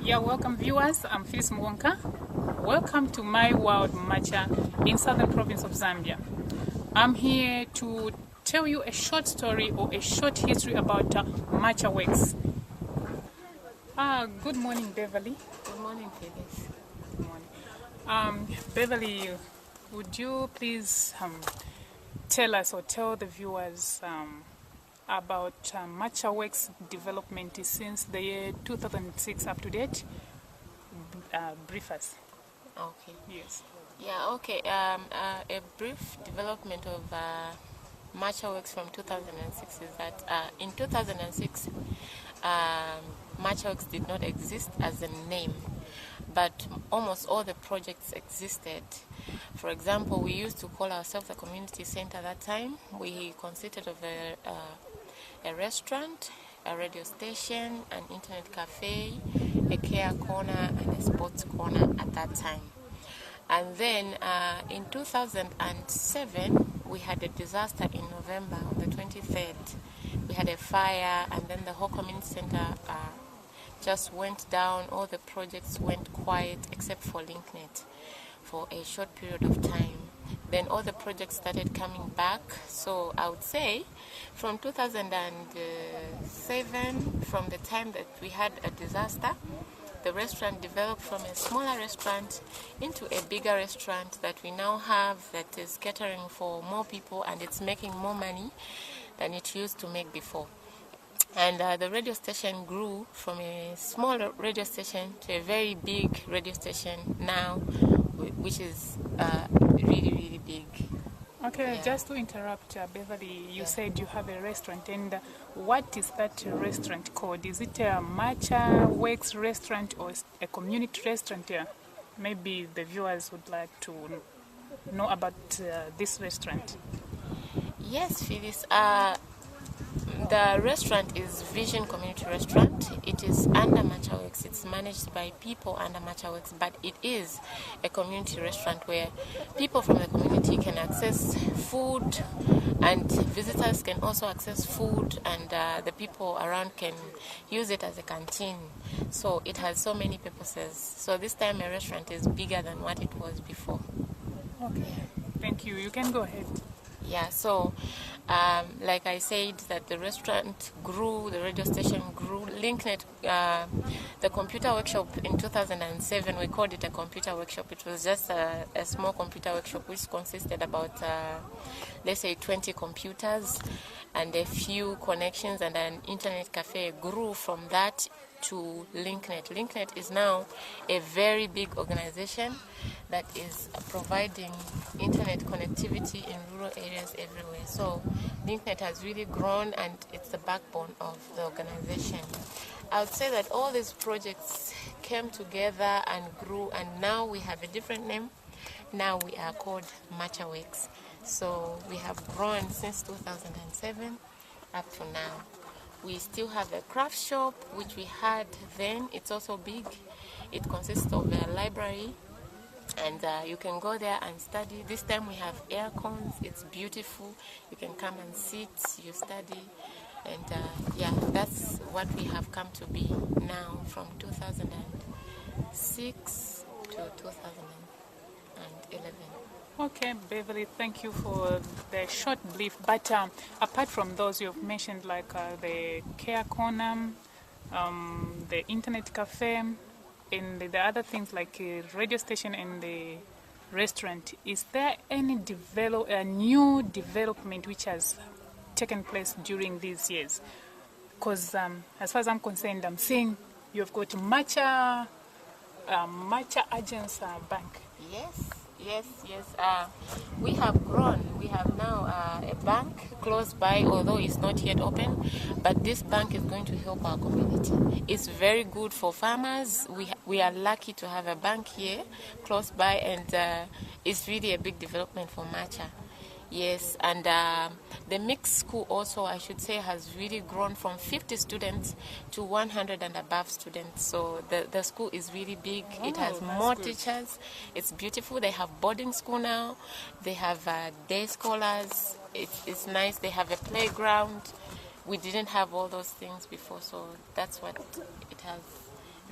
Yeah, welcome viewers. I'm Phyllis Mwonka. Welcome to my world, Macha, in southern province of Zambia. I'm here to tell you a short story or a short history about Macha Works. Good morning, Beverly. Good morning, Phyllis. Good morning. Beverly, would you please tell us or tell the viewers about Macha Works development since the year 2006 up to date? Brief us. Okay. Yes. Yeah, okay. A brief development of Macha Works from 2006 is that in 2006, Macha Works did not exist as a name, but almost all the projects existed. For example, we used to call ourselves a community center at that time. We consisted of a restaurant, a radio station, an internet cafe, a care corner, and a sports corner at that time. And then in 2007, we had a disaster in November, on the 23rd. We had a fire, and then the whole community center just went down. All the projects went quiet except for LinkNet for a short period of time. Then all the projects started coming back. So I would say from 2007, from the time that we had a disaster, the restaurant developed from a smaller restaurant into a bigger restaurant that we now have, that is catering for more people, and it's making more money than it used to make before. And the radio station grew from a small radio station to a very big radio station now, which is really, really big. Okay, Yeah. just to interrupt, Beverly, you said you have a restaurant, and what is that restaurant called? Is it a Macha Works restaurant or a community restaurant? Maybe the viewers would like to know about this restaurant. Yes, Phyllis. The restaurant is Vision Community Restaurant. It is under Macha Works. It's managed by people under Macha Works, but it is a community restaurant where people from the community can access food, and visitors can also access food, and the people around can use it as a canteen. So it has so many purposes. So this time a restaurant is bigger than what it was before. Okay, thank you. You can go ahead. Yeah, so like I said, that the restaurant grew, the radio station grew. LinkNet, the computer workshop in 2007, we called it a computer workshop. It was just a small computer workshop which consisted about, let's say, 20 computers and a few connections and an internet cafe. Grew from that to LinkNet. LinkNet is now a very big organization that is providing internet connectivity in rural areas everywhere. So LinkNet has really grown, and it's the backbone of the organization. I would say that all these projects came together and grew, and now we have a different name. Now we are called Macha Works. So we have grown since 2007 up to now. We still have a craft shop, which we had then. It's also big. It consists of a library, and you can go there and study. This time we have air cons. It's beautiful. You can come and sit, you study. And yeah, that's what we have come to be now from 2006 to 2011. Okay, Beverly, thank you for the short brief. But apart from those you've mentioned, like the care corner, the internet cafe, and the other things like radio station and the restaurant, is there any new development which has taken place during these years? Because as far as I'm concerned, I'm seeing you've got Macha Agents Bank. Yes. We have grown. We have now a bank close by, although it's not yet open. But this bank is going to help our community. It's very good for farmers. We are lucky to have a bank here close by, and it's really a big development for Macha. Yes, and the mixed school also, I should say, has really grown from 50 students to 100 and above students. So the school is really big. It has more teachers. It's beautiful. They have boarding school now. They have day scholars. It's nice. They have a playground. We didn't have all those things before, so that's what it has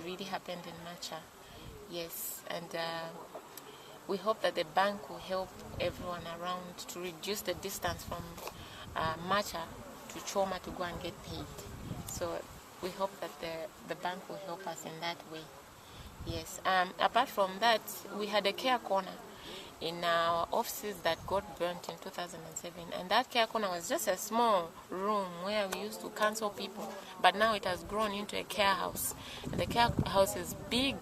really happened in Macha. Yes, and we hope that the bank will help everyone around to reduce the distance from Macha to Choma to go and get paid. So we hope that the bank will help us in that way. Yes. Apart from that, we had a care corner in our offices that got burnt in 2007, and that care corner was just a small room where we used to counsel people, but now it has grown into a care house. And the care house is big.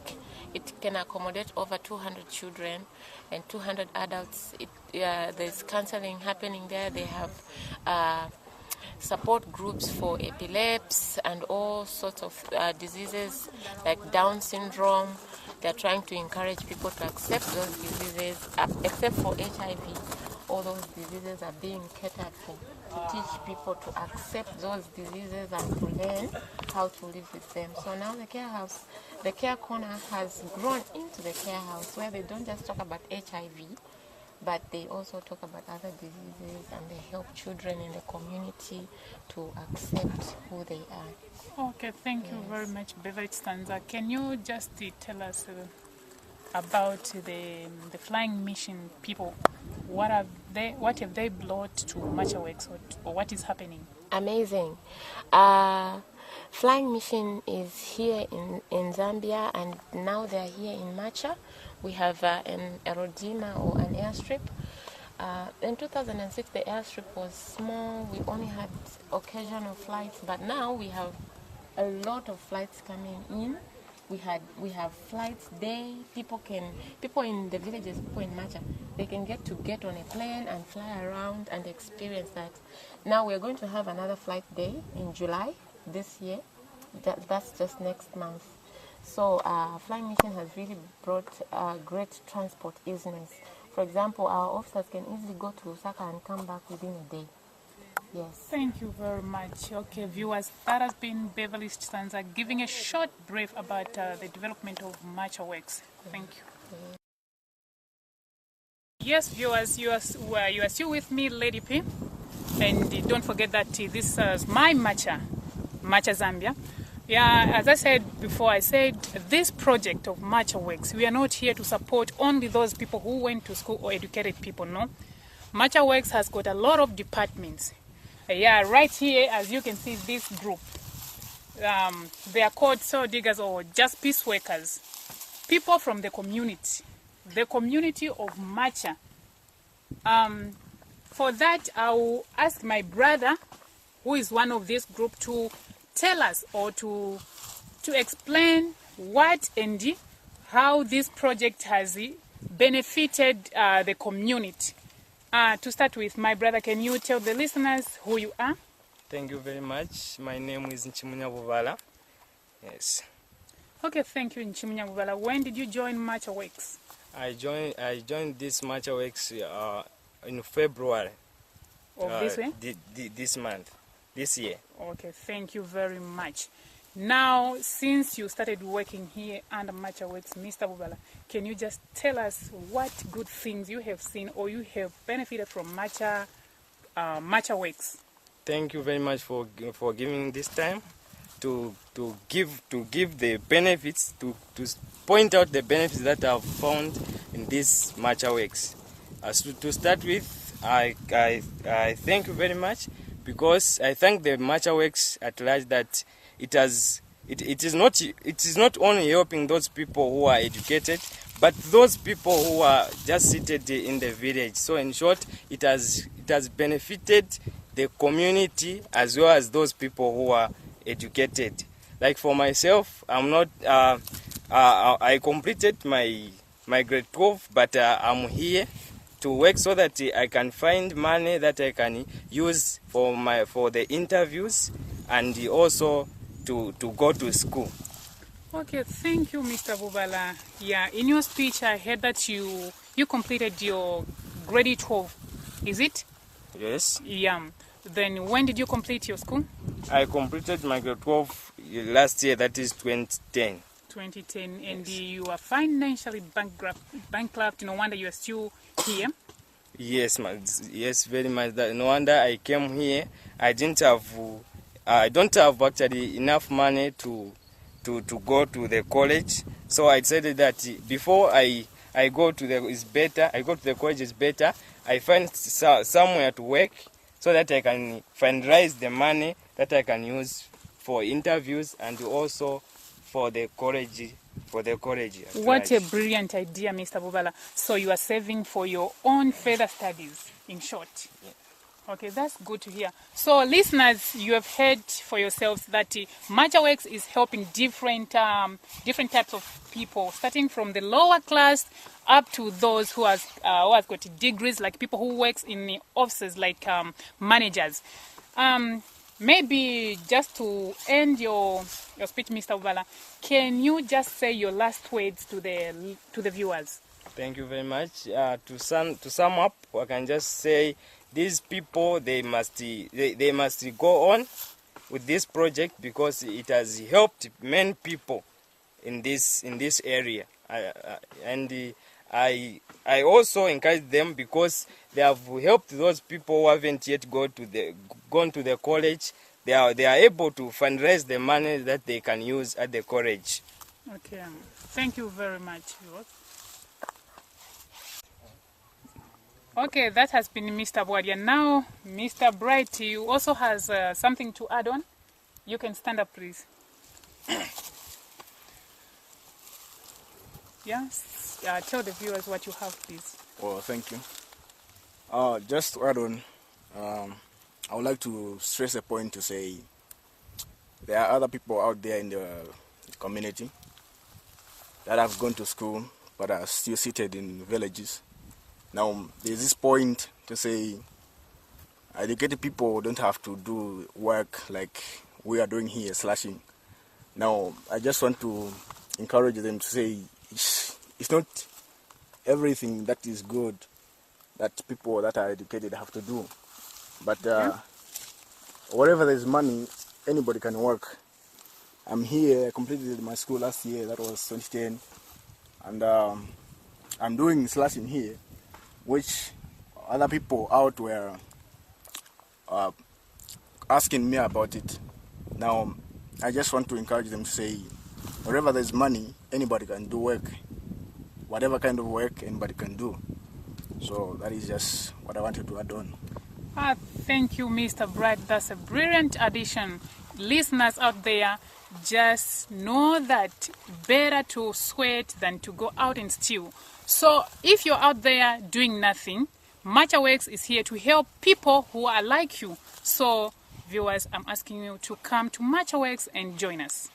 It can accommodate over 200 children and 200 adults. There's counseling happening there. They have support groups for epilepsy and all sorts of diseases like Down syndrome. They're trying to encourage people to accept those diseases, except for HIV. All those diseases are being catered for, to teach people to accept those diseases and to learn how to live with them. So now the care corner has grown into the care house where they don't just talk about HIV, but they also talk about other diseases, and they help children in the community to accept who they are. Okay, thank you very much, Beverly Stanza. Can you just tell us about the flying mission people? What have they brought to Macha Works, or what is happening? Amazing. Flying Mission is here in Zambia, and now they are here in Macha. We have an aerodrome or an airstrip. In 2006, the airstrip was small. We only had occasional flights, but now we have a lot of flights coming in. We have flights day. People in the villages, people in Macha, they can get on a plane and fly around and experience that. Now we're going to have another flight day in July this year. That's just next month. So Flying Mission has really brought great transport easiness. For example, our officers can easily go to Lusaka and come back within a day. Yes. Thank you very much. Okay, viewers, that has been Beverly Stanza giving a short brief about the development of Macha Works. Thank you. Yes, viewers, you are still with me, Lady P. And don't forget that this is my Macha Zambia. Yeah, as I said before, I said this project of Macha Works, we are not here to support only those people who went to school or educated people, no. Macha Works has got a lot of departments. Yeah, right here, as you can see, this group, they are called soil diggers or just peace workers. People from the community of Macha. For that, I will ask my brother, who is one of this group, to tell us or to explain what and how this project has benefited the community. To start with, my brother, can you tell the listeners who you are? Thank you very much. My name is Nchimunya Buvala. Yes. Okay, thank you, Nchimunya Buvala. When did you join Macha Works? I joined this Macha Works in February. Of this way? This month, this year. Okay, thank you very much. Now, since you started working here under Macha Works, Mr. Bubala, can you just tell us what good things you have seen or you have benefited from Macha Works? Thank you very much for giving this time to give the benefits, to point out the benefits that I've found in this Macha Works. To start with, I thank you very much, because I thank the Macha Works at large that it is not only helping those people who are educated, but those people who are just seated in the village. So in short, it has benefited the community as well as those people who are educated. Like for myself, I completed my grade 12, but I'm here to work so that I can find money that I can use for the interviews and also to go to school. Okay, thank you, Mr. Bubala. Yeah, in your speech, I heard that you completed your grade 12. Is it? Yes. Yeah. Then when did you complete your school? I completed my grade 12 last year, that is 2010. 2010, yes. And you are financially bankrupt. No wonder you are still here. Yes, yes, very much. No wonder I came here. I don't have actually enough money to to go to the college. So I decided that before I go to the college is better. I find somewhere to work so that I can fundraise the money that I can use for interviews and also for the college. What a brilliant idea, Mr. Bubala. So you are saving for your own further studies, in short. Yeah. Okay, that's good to hear. So listeners, you have heard for yourselves that Macha Works is helping different types of people, starting from the lower class up to those who has got degrees, like people who works in the offices, like managers. Maybe just to end your speech, Mr. Bubala, can you just say your last words to the viewers? Thank you very much. To sum up, I can just say these people, they must go on with this project because it has helped many people in this area. I also encourage them because they have helped those people who haven't yet gone to the college. They are able to fundraise the money that they can use at the college. Okay, thank you very much. Okay, that has been Mr. Bwadia. Now, Mr. Bright, you also has something to add on. You can stand up, please. Yes, tell the viewers what you have, please. Well, thank you. Just to add on, I would like to stress a point to say there are other people out there in the community that have gone to school but are still seated in villages. Now, there's this point to say educated people don't have to do work like we are doing here, slashing. Now, I just want to encourage them to say it's not everything that is good that people that are educated have to do. But wherever there's money, anybody can work. I'm here, I completed my school last year, that was 2010. And I'm doing slashing here, which other people out were asking me about it. Now, I just want to encourage them to say, wherever there's money, anybody can do work. Whatever kind of work, anybody can do. So that is just what I wanted to add on. Thank you, Mr. Bright. That's a brilliant addition. Listeners out there, just know that better to sweat than to go out and steal. So if you're out there doing nothing, Macha Works is here to help people who are like you. So viewers, I'm asking you to come to Macha Works and join us.